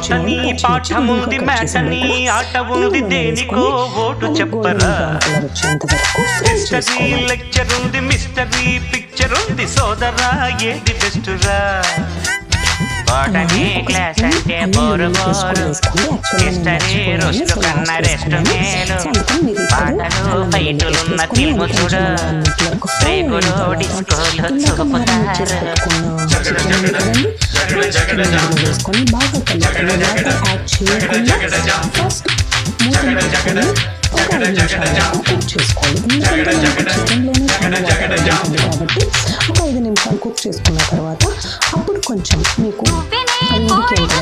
Botany పాఠముంది మ్యాథనీ ఆట ఉంది దేనికో ఓటు చెప్పరా హిస్టరీ లెక్చర్ ఉంది మిస్టరీ పిక్చర్ ఉంది సోదరా ఏది బెస్టురా బోటనీ క్లాస్ అంటే బోరు బోరు హిస్టరీ రోస్టు కన్నా రెస్ట్ మేలు పాటలు ఫైటులున్న ఫిల్ము చూడు బ్రేకులు డిస్కోలు చూపుతారు వేసుకొని బాగా కలుపుకొని వాటర్ యాడ్ చేయకుండా ఫస్ట్ మూత పెట్టుకొని ఒక 5 నిమిషాలు కుక్ చేసుకోవాలి. ఎందుకంటే చికెన్లోనే చాలా వాటర్ ఉంటుంది కాబట్టి ఒక 5 నిమిషాలు కుక్ చేసుకున్న తర్వాత అప్పుడు కొంచెం మీకు ఉడికేంత